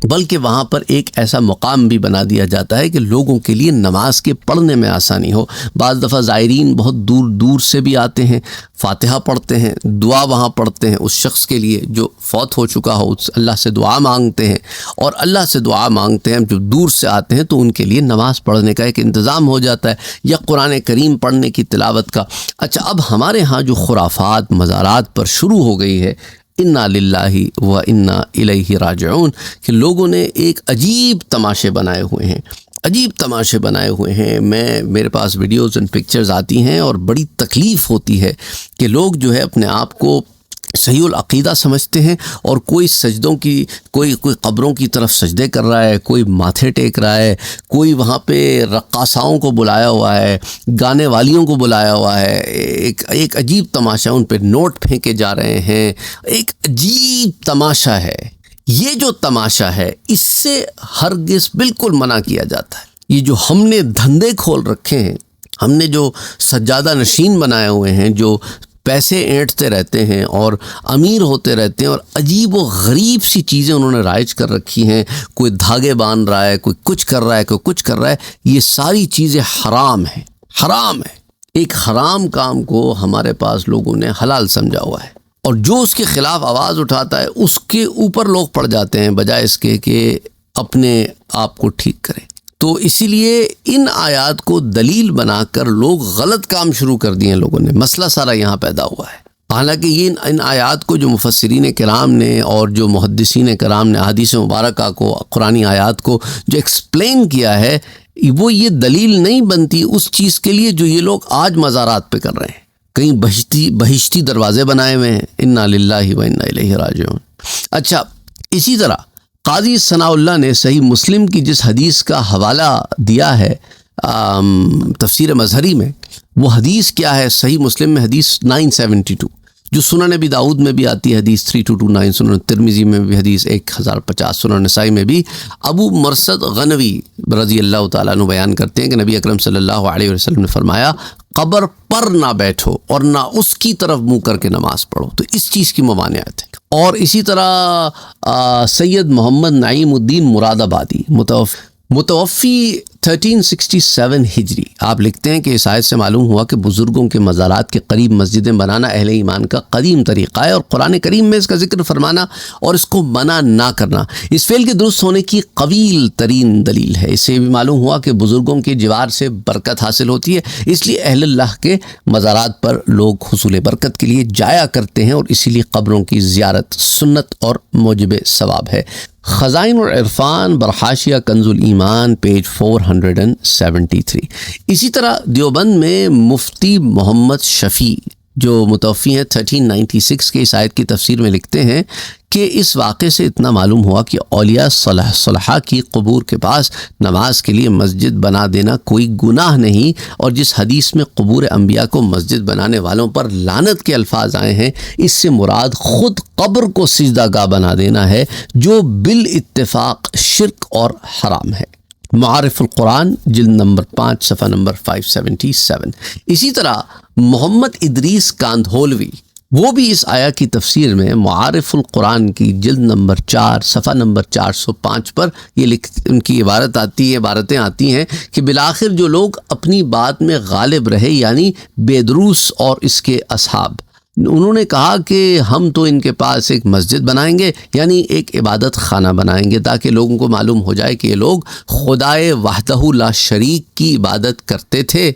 بلکہ وہاں پر ایک ایسا مقام بھی بنا دیا جاتا ہے کہ لوگوں کے لیے نماز کے پڑھنے میں آسانی ہو۔ بعض دفعہ زائرین بہت دور دور سے بھی آتے ہیں، فاتحہ پڑھتے ہیں، دعا وہاں پڑھتے ہیں اس شخص کے لیے جو فوت ہو چکا ہو، اللہ سے دعا مانگتے ہیں، اور اللہ سے دعا مانگتے ہیں جو دور سے آتے ہیں تو ان کے لیے نماز پڑھنے کا ایک انتظام ہو جاتا ہے، یا قرآن کریم پڑھنے کی تلاوت کا۔ اچھا، اب ہمارے ہاں جو خرافات مزارات پر شروع ہو گئی ہے، انا للہ و انا الیہ راجعون، کہ لوگوں نے ایک عجیب تماشے بنائے ہوئے ہیں، عجیب تماشے بنائے ہوئے ہیں۔ میرے پاس ویڈیوز اینڈ پکچرز آتی ہیں اور بڑی تکلیف ہوتی ہے کہ لوگ جو ہے اپنے آپ کو صحیح العقیدہ سمجھتے ہیں، اور کوئی سجدوں کی کوئی قبروں کی طرف سجدے کر رہا ہے، کوئی ماتھے ٹیک رہا ہے، کوئی وہاں پہ رقاصاؤں کو بلایا ہوا ہے، گانے والیوں کو بلایا ہوا ہے، ایک عجیب تماشا، ان پہ نوٹ پھینکے جا رہے ہیں، ایک عجیب تماشا ہے۔ یہ جو تماشا ہے اس سے ہرگز بالکل منع کیا جاتا ہے۔ یہ جو ہم نے دھندے کھول رکھے ہیں، ہم نے جو سجادہ نشین بنائے ہوئے ہیں، جو پیسے اینٹتے رہتے ہیں اور امیر ہوتے رہتے ہیں، اور عجیب و غریب سی چیزیں انہوں نے رائج کر رکھی ہیں، کوئی دھاگے باندھ رہا ہے، کوئی کچھ کر رہا ہے، کوئی کچھ کر رہا ہے، یہ ساری چیزیں حرام ہیں، حرام ہے۔ ایک حرام کام کو ہمارے پاس لوگوں نے حلال سمجھا ہوا ہے، اور جو اس کے خلاف آواز اٹھاتا ہے اس کے اوپر لوگ پڑ جاتے ہیں بجائے اس کے کہ اپنے آپ کو ٹھیک کریں۔ تو اسی لیے ان آیات کو دلیل بنا کر لوگ غلط کام شروع کر دیے ہیں لوگوں نے، مسئلہ سارا یہاں پیدا ہوا ہے۔ حالانکہ یہ ان آیات کو جو مفسرین کرام نے اور جو محدثین کرام نے احادیث مبارکہ کو، قرآنی آیات کو جو ایکسپلین کیا ہے، وہ یہ دلیل نہیں بنتی اس چیز کے لیے جو یہ لوگ آج مزارات پہ کر رہے ہیں۔ کہیں بہشتی دروازے بنائے ہوئے ہیں، انا للہ و انا الیہ راجعون۔ اچھا، اسی طرح قاضی ثناء اللہ نے صحیح مسلم کی جس حدیث کا حوالہ دیا ہے تفسیر مظہری میں، وہ حدیث کیا ہے؟ صحیح مسلم میں حدیث 972، جو سنن نبی داؤد میں بھی آتی ہے حدیث 3229، سنن ترمذی میں بھی حدیث 1050، سنن نسائی میں بھی۔ ابو مرثد غنوی رضی اللہ تعالیٰ عنہ بیان کرتے ہیں کہ نبی اکرم صلی اللہ علیہ وسلم نے فرمایا، قبر پر نہ بیٹھو اور نہ اس کی طرف منہ کر کے نماز پڑھو۔ تو اس چیز کی ممانعت ہے۔ اور اسی طرح سید محمد نعیم الدین مراد آبادی متوفی 1367 ہجری، آپ لکھتے ہیں کہ اس آیت سے معلوم ہوا کہ بزرگوں کے مزارات کے قریب مسجدیں بنانا اہل ایمان کا قدیم طریقہ ہے، اور قرآن کریم میں اس کا ذکر فرمانا اور اس کو منع نہ کرنا اس فعل کے درست ہونے کی قویل ترین دلیل ہے۔ اس سے بھی معلوم ہوا کہ بزرگوں کے جوار سے برکت حاصل ہوتی ہے، اس لیے اہل اللہ کے مزارات پر لوگ حصول برکت کے لیے جایا کرتے ہیں، اور اسی لیے قبروں کی زیارت سنت اور موجب ثواب ہے۔ خزائن العرفان برحاشیہ کنز الایمان پیج 473۔ اسی طرح دیوبند میں مفتی محمد شفیع جو متوفی ہیں 1396 کے، اس آیت کی تفسیر میں لکھتے ہیں کہ اس واقعے سے اتنا معلوم ہوا کہ اولیاء صالحہ کی قبور کے پاس نماز کے لیے مسجد بنا دینا کوئی گناہ نہیں، اور جس حدیث میں قبور انبیاء کو مسجد بنانے والوں پر لعنت کے الفاظ آئے ہیں، اس سے مراد خود قبر کو سجدہ گاہ بنا دینا ہے، جو بالاتفاق شرک اور حرام ہے۔ معارف القرآن جلد نمبر 5 صفحہ نمبر 577۔ اسی طرح محمد ادریس کاندھولوی وہ بھی اس آیا کی تفسیر میں معارف القرآن کی جلد نمبر 4 صفحہ نمبر 405 پر یہ ان کی عبارتیں آتی ہیں کہ بالآخر جو لوگ اپنی بات میں غالب رہے یعنی بیدروس اور اس کے اصحاب، انہوں نے کہا کہ ہم تو ان کے پاس ایک مسجد بنائیں گے، یعنی ایک عبادت خانہ بنائیں گے تاکہ لوگوں کو معلوم ہو جائے کہ یہ لوگ خدائے وحدہ لا شریک کی عبادت کرتے تھے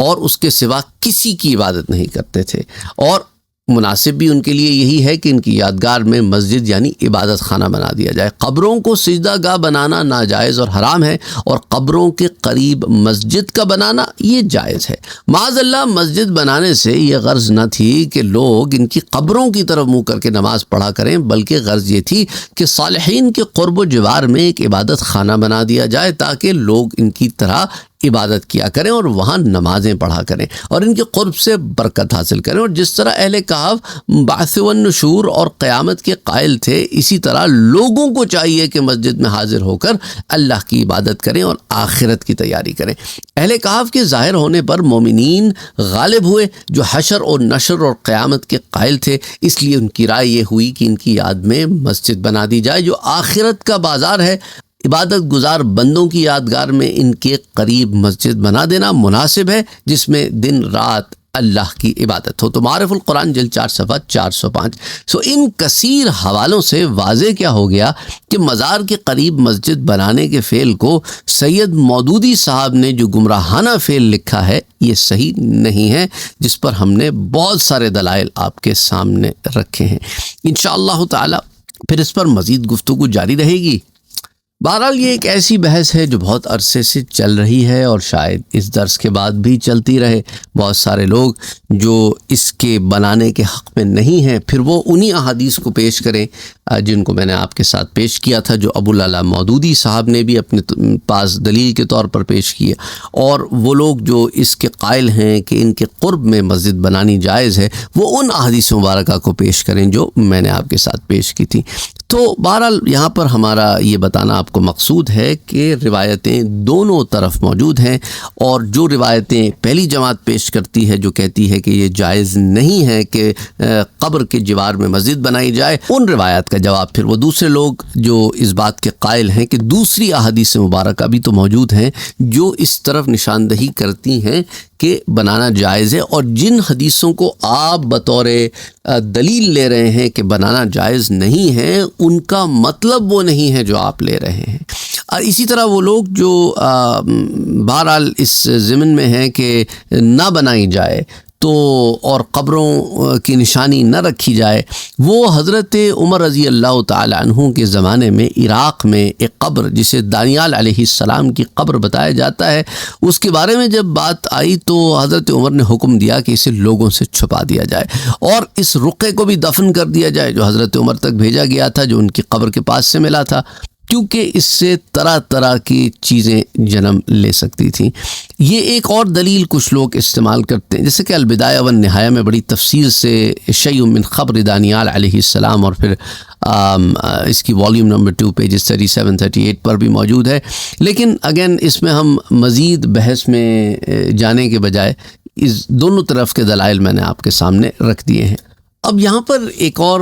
اور اس کے سوا کسی کی عبادت نہیں کرتے تھے، اور مناسب بھی ان کے لیے یہی ہے کہ ان کی یادگار میں مسجد یعنی عبادت خانہ بنا دیا جائے۔ قبروں کو سجدہ گاہ بنانا ناجائز اور حرام ہے، اور قبروں کے قریب مسجد کا بنانا یہ جائز ہے۔ معاذ اللہ مسجد بنانے سے یہ غرض نہ تھی کہ لوگ ان کی قبروں کی طرف منہ کر کے نماز پڑھا کریں، بلکہ غرض یہ تھی کہ صالحین کے قرب و جوار میں ایک عبادت خانہ بنا دیا جائے تاکہ لوگ ان کی طرح عبادت کیا کریں اور وہاں نمازیں پڑھا کریں اور ان کے قرب سے برکت حاصل کریں۔ اور جس طرح اہل کہف بعث و نشور اور قیامت کے قائل تھے، اسی طرح لوگوں کو چاہیے کہ مسجد میں حاضر ہو کر اللہ کی عبادت کریں اور آخرت کی تیاری کریں۔ اہل کہف کے ظاہر ہونے پر مومنین غالب ہوئے جو حشر اور نشر اور قیامت کے قائل تھے، اس لیے ان کی رائے یہ ہوئی کہ ان کی یاد میں مسجد بنا دی جائے جو آخرت کا بازار ہے۔ عبادت گزار بندوں کی یادگار میں ان کے قریب مسجد بنا دینا مناسب ہے جس میں دن رات اللہ کی عبادت ہو۔ تو معارف القرآن جلد 4 صفحہ 405۔ ان کثیر حوالوں سے واضح کیا ہو گیا کہ مزار کے قریب مسجد بنانے کے فعل کو سید مودودی صاحب نے جو گمراہانہ فعل لکھا ہے یہ صحیح نہیں ہے، جس پر ہم نے بہت سارے دلائل آپ کے سامنے رکھے ہیں۔ انشاءاللہ تعالی پھر اس پر مزید گفتگو جاری رہے گی۔ بہرحال یہ ایک ایسی بحث ہے جو بہت عرصے سے چل رہی ہے اور شاید اس درس کے بعد بھی چلتی رہے۔ بہت سارے لوگ جو اس کے بنانے کے حق میں نہیں ہیں پھر وہ انہی احادیث کو پیش کریں جن کو میں نے آپ کے ساتھ پیش کیا تھا، جو ابو العلا مودودی صاحب نے بھی اپنے پاس دلیل کے طور پر پیش کیا، اور وہ لوگ جو اس کے قائل ہیں کہ ان کے قرب میں مسجد بنانی جائز ہے وہ ان احادیث مبارکہ کو پیش کریں جو میں نے آپ کے ساتھ پیش کی تھی۔ تو بہرحال یہاں پر ہمارا یہ بتانا آپ کو مقصود ہے کہ روایتیں دونوں طرف موجود ہیں، اور جو روایتیں پہلی جماعت پیش کرتی ہے جو کہتی ہے کہ یہ جائز نہیں ہے کہ قبر کے جوار میں مسجد بنائی جائے، ان روایات کا جواب پھر وہ دوسرے لوگ جو اس بات کے قائل ہیں کہ دوسری احادیث مبارکہ بھی تو موجود ہیں جو اس طرف نشاندہی کرتی ہیں کہ بنانا جائز ہے، اور جن حدیثوں کو آپ بطور دلیل لے رہے ہیں کہ بنانا جائز نہیں ہے ان کا مطلب وہ نہیں ہے جو آپ لے رہے ہیں۔ اور اسی طرح وہ لوگ جو بہرحال اس ضمن میں ہیں کہ نہ بنائی جائے تو اور قبروں کی نشانی نہ رکھی جائے، وہ حضرت عمر رضی اللہ تعالی عنہ کے زمانے میں عراق میں ایک قبر جسے دانیال علیہ السلام کی قبر بتایا جاتا ہے، اس کے بارے میں جب بات آئی تو حضرت عمر نے حکم دیا کہ اسے لوگوں سے چھپا دیا جائے اور اس رقعے کو بھی دفن کر دیا جائے جو حضرت عمر تک بھیجا گیا تھا، جو ان کی قبر کے پاس سے ملا تھا، کیونکہ اس سے طرح طرح کی چیزیں جنم لے سکتی تھیں۔ یہ ایک اور دلیل کچھ لوگ استعمال کرتے ہیں، جیسے کہ البدایہ والنہایہ میں بڑی تفصیل سے شیء من خبر دانیال علیہ السلام، اور پھر اس کی والیوم نمبر 2 پیجز 37-38 پر بھی موجود ہے، لیکن اگین اس میں ہم مزید بحث میں جانے کے بجائے اس دونوں طرف کے دلائل میں نے آپ کے سامنے رکھ دیے ہیں۔ اب یہاں پر ایک اور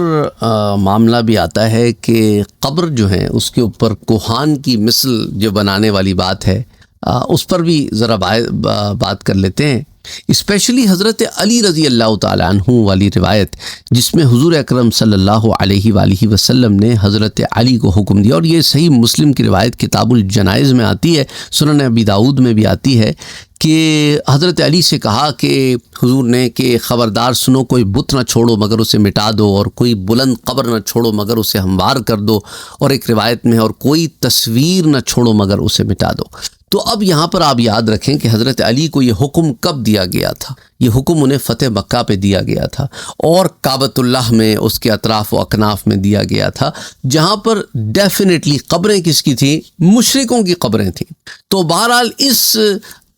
معاملہ بھی آتا ہے کہ قبر جو ہے اس کے اوپر کوہان کی مثل جو بنانے والی بات ہے، اس پر بھی ذرا بات کر لیتے ہیں۔ اسپیشلی حضرت علی رضی اللہ تعالی عنہ والی روایت جس میں حضور اکرم صلی اللہ علیہ وآلہ وسلم نے حضرت علی کو حکم دیا، اور یہ صحیح مسلم کی روایت کتاب الجنائز میں آتی ہے، سنن ابی داؤد میں بھی آتی ہے کہ حضرت علی سے کہا کہ حضور نے کہ خبردار سنو، کوئی بت نہ چھوڑو مگر اسے مٹا دو، اور کوئی بلند قبر نہ چھوڑو مگر اسے ہموار کر دو، اور ایک روایت میں اور کوئی تصویر نہ چھوڑو مگر اسے مٹا دو۔ تو اب یہاں پر آپ یاد رکھیں کہ حضرت علی کو یہ حکم کب دیا گیا تھا؟ یہ حکم انہیں فتح مکہ پہ دیا گیا تھا، اور کعبۃ اللہ میں اس کے اطراف و اکناف میں دیا گیا تھا، جہاں پر ڈیفینیٹلی قبریں کس کی تھیں؟ مشرکوں کی قبریں تھیں۔ تو بہرحال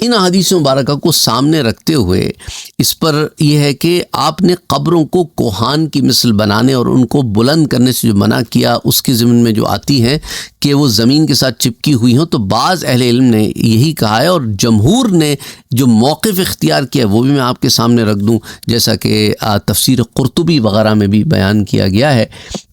ان احادیث مبارکہ کو سامنے رکھتے ہوئے اس پر یہ ہے کہ آپ نے قبروں کو کوہان کی مثل بنانے اور ان کو بلند کرنے سے جو منع کیا، اس کے ضمن میں جو آتی ہیں کہ وہ زمین کے ساتھ چپکی ہوئی ہوں، تو بعض اہل علم نے یہی کہا ہے، اور جمہور نے جو موقف اختیار کیا وہ بھی میں آپ کے سامنے رکھ دوں، جیسا کہ تفسیر قرطبی وغیرہ میں بھی بیان کیا گیا ہے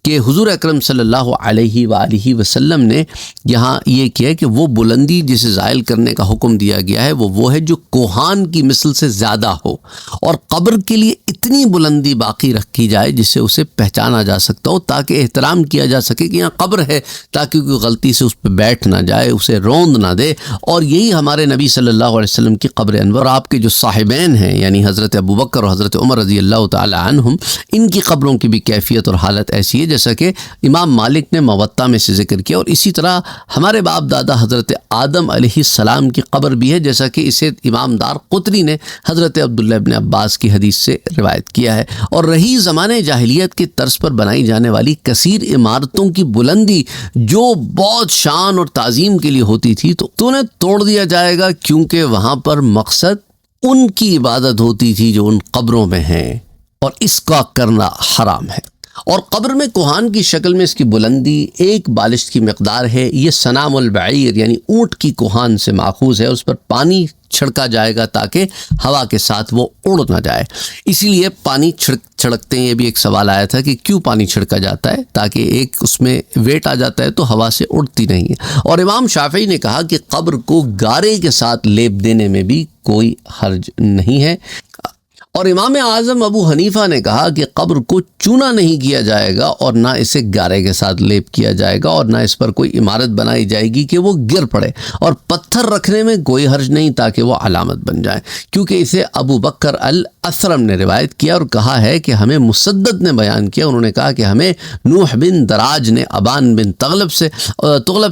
کہ حضور اکرم صلی اللہ علیہ وآلہ وسلم نے یہاں یہ کیا کہ وہ بلندی جسے زائل کرنے کا حکم دیا گیا ہے وہ ہے جو کوہان کی مثل سے زیادہ ہو، اور قبر کے لیے اتنی بلندی باقی رکھی جائے جس سے اسے پہچانا جا سکتا ہو، تاکہ احترام کیا جا سکے کہ یہاں قبر ہے، تاکہ کوئی غلطی سے اس پہ بیٹھ نہ جائے، اسے روند نہ دے۔ اور یہی ہمارے نبی صلی اللہ علیہ وسلم کی قبر انور، آپ کے جو صاحبین ہیں یعنی حضرت ابوبکر اور حضرت عمر رضی اللہ تعالی عنہم، ان کی قبروں کی بھی کیفیت اور حالت ایسی ہے جیسا کہ امام مالک نے موطا میں سے ذکر کیا، اور اسی طرح ہمارے باپ دادا حضرت آدم علیہ السلام کی قبر بھی ہے، جیسا کہ اسے امام دار قطنی نے حضرت عبداللہ ابن عباس کی حدیث سے روایت کیا ہے۔ اور رہی زمانے جاہلیت کے طرز پر بنائی جانے والی کثیر عمارتوں کی بلندی جو بہت شان اور تعظیم کے لیے ہوتی تھی، تو انہیں توڑ دیا جائے گا، کیونکہ وہاں پر مقصد ان کی عبادت ہوتی تھی جو ان قبروں میں ہیں، اور اس کا کرنا حرام ہے۔ اور قبر میں کوہان کی شکل میں اس کی بلندی ایک بالشت کی مقدار ہے۔ یہ سنام البعیر یعنی اونٹ کی کوہان سے ماخوذ ہے، اس پر پانی چھڑکا جائے گا تاکہ ہوا کے ساتھ وہ اڑ نہ جائے، اسی لیے پانی چھڑکتے ہیں۔ یہ بھی ایک سوال آیا تھا کہ کیوں پانی چھڑکا جاتا ہے؟ تاکہ ایک اس میں ویٹ آ جاتا ہے تو ہوا سے اڑتی نہیں ہے۔ اور امام شافعی نے کہا کہ قبر کو گارے کے ساتھ لیپ دینے میں بھی کوئی حرج نہیں ہے۔ اور امام اعظم ابو حنیفہ نے کہا کہ قبر کو چونا نہیں کیا جائے گا، اور نہ اسے گارے کے ساتھ لیپ کیا جائے گا، اور نہ اس پر کوئی عمارت بنائی جائے گی کہ وہ گر پڑے، اور پتھر رکھنے میں کوئی حرج نہیں تاکہ وہ علامت بن جائے، کیونکہ اسے ابو بکر الاسرم نے روایت کیا اور کہا ہے کہ ہمیں مسدد نے بیان کیا، انہوں نے کہا کہ ہمیں نوح بن دراج نے ابان بن تغلب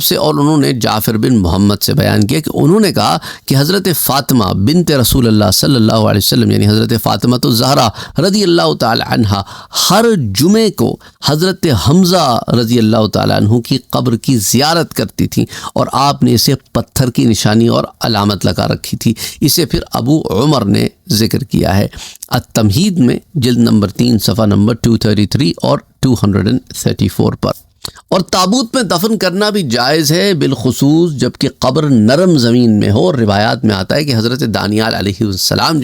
سے اور انہوں نے جعفر بن محمد سے بیان کیا کہ انہوں نے کہا کہ حضرت فاطمہ بنت رسول اللہ صلی اللہ علیہ وسلم یعنی حضرت فاطمہ الزہرا رضی اللہ تعالی عنہا ہر جمعے کو حضرت حمزہ رضی اللہ تعالی عنہ کی قبر کی زیارت کرتی تھیں، اور آپ نے اسے پتھر کی نشانی اور علامت لگا رکھی تھی۔ اسے پھر ابو عمر نے ذکر کیا ہے التمہید میں، جلد نمبر 3 صفحہ نمبر 233 اور 234 پر۔ اور تابوت میں دفن کرنا بھی جائز ہے، بالخصوص جب کہ قبر نرم زمین میں ہو۔ اور روایات میں آتا ہے کہ حضرت دانیال علیہ السلام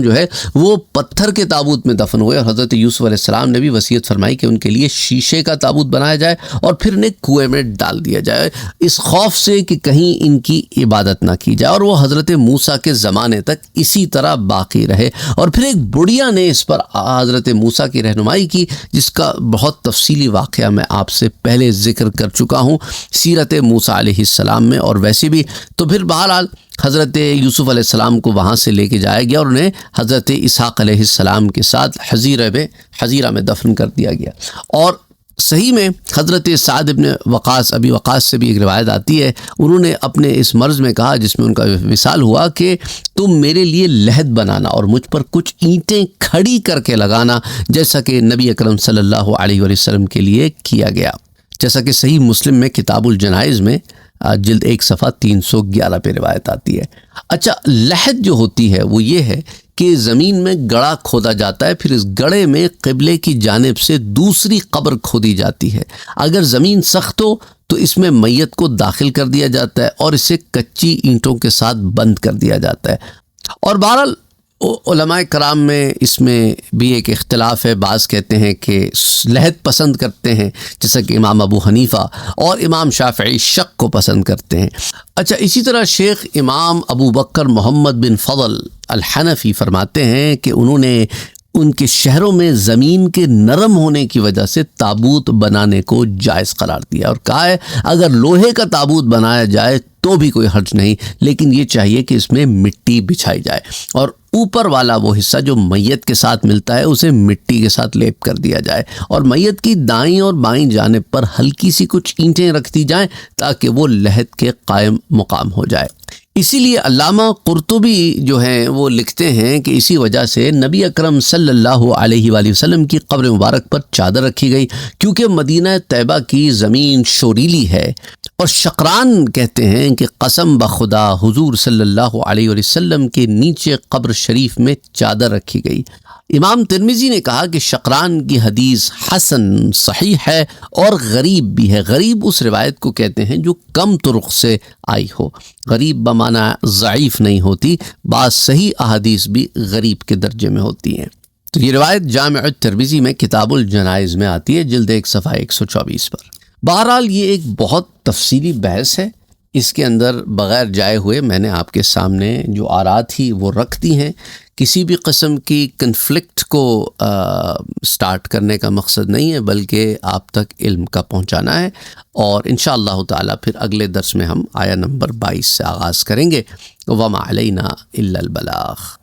جو ہے وہ پتھر کے تابوت میں دفن ہوئے، اور حضرت یوسف علیہ السلام نے بھی وصیت فرمائی کہ ان کے لیے شیشے کا تابوت بنایا جائے اور پھر انہیں کنویں میں ڈال دیا جائے، اس خوف سے کہ کہیں ان کی عبادت نہ کی جائے، اور وہ حضرت موسیٰ کے زمانے تک اسی طرح باقی رہے۔ اور پھر ایک بڑھیا نے اس پر حضرت موسیٰ کی رہنمائی کی، جس کا بہت تفصیلی واقعہ میں آپ سے پہلے ذکر کر چکا ہوں سیرت موسیٰ علیہ السلام میں۔ اور ویسے بھی تو پھر بہرحال حضرت یوسف علیہ السلام کو وہاں سے لے کے جایا گیا، اور انہیں حضرت اسحاق علیہ السلام کے ساتھ حزیرہ میں دفن کر دیا گیا۔ اور صحیح میں حضرت سعد ابن وقاص ابی وقاص سے بھی ایک روایت آتی ہے، انہوں نے اپنے اس مرض میں کہا جس میں ان کا وصال ہوا کہ تم میرے لیے لحد بنانا اور مجھ پر کچھ اینٹیں کھڑی کر کے لگانا، جیسا کہ نبی اکرم صلی اللہ علیہ وسلم کے لیے کیا گیا، جیسا کہ صحیح مسلم میں کتاب الجنائز میں جلد 1 صفحہ 311 پہ روایت آتی ہے۔ اچھا، لحد جو ہوتی ہے وہ یہ ہے کہ زمین میں گڑھا کھودا جاتا ہے، پھر اس گڑھے میں قبلے کی جانب سے دوسری قبر کھودی جاتی ہے۔ اگر زمین سخت ہو تو اس میں میت کو داخل کر دیا جاتا ہے اور اسے کچی اینٹوں کے ساتھ بند کر دیا جاتا ہے۔ اور بہرحال علماء کرام میں اس میں بھی ایک اختلاف ہے، بعض کہتے ہیں کہ لحد پسند کرتے ہیں جیسا کہ امام ابو حنیفہ، اور امام شافعی شق کو پسند کرتے ہیں۔ اچھا، اسی طرح شیخ امام ابو بکر محمد بن فضل الحنفی فرماتے ہیں کہ انہوں نے ان کے شہروں میں زمین کے نرم ہونے کی وجہ سے تابوت بنانے کو جائز قرار دیا، اور کہا ہے اگر لوہے کا تابوت بنایا جائے تو بھی کوئی حرج نہیں، لیکن یہ چاہیے کہ اس میں مٹی بچھائی جائے، اور اوپر والا وہ حصہ جو میت کے ساتھ ملتا ہے اسے مٹی کے ساتھ لیپ کر دیا جائے، اور میت کی دائیں اور بائیں جانب پر ہلکی سی کچھ اینٹیں رکھ دی جائیں تاکہ وہ لحد کے قائم مقام ہو جائے۔ اسی لیے علامہ قرطبی جو ہیں وہ لکھتے ہیں کہ اسی وجہ سے نبی اکرم صلی اللہ علیہ وآلہ وسلم کی قبر مبارک پر چادر رکھی گئی، کیونکہ مدینہ طیبہ کی زمین شوریلی ہے۔ اور شقران کہتے ہیں کہ قسم بخدا حضور صلی اللہ علیہ وسلم کے نیچے قبر شریف میں چادر رکھی گئی۔ امام ترمذی نے کہا کہ شقران کی حدیث حسن صحیح ہے اور غریب بھی ہے۔ غریب اس روایت کو کہتے ہیں جو کم طرق سے آئی ہو۔ غریب بمعنی ضعیف نہیں ہوتی، بعض صحیح احادیث بھی غریب کے درجے میں ہوتی ہیں۔ تو یہ روایت جامع الترمذی میں کتاب الجنائز میں آتی ہے، جلد 1 صفحہ 124 پر۔ بہرحال یہ ایک بہت تفصیلی بحث ہے، اس کے اندر بغیر جائے ہوئے میں نے آپ کے سامنے جو آراء تھی وہ رکھ دی ہیں۔ کسی بھی قسم کی کنفلکٹ کو سٹارٹ کرنے کا مقصد نہیں ہے، بلکہ آپ تک علم کا پہنچانا ہے، اور انشاءاللہ تعالی پھر اگلے درس میں ہم آیہ نمبر 22 سے آغاز کریں گے۔ وَمَا عَلَيْنَا إِلَّا الْبَلَاغُ۔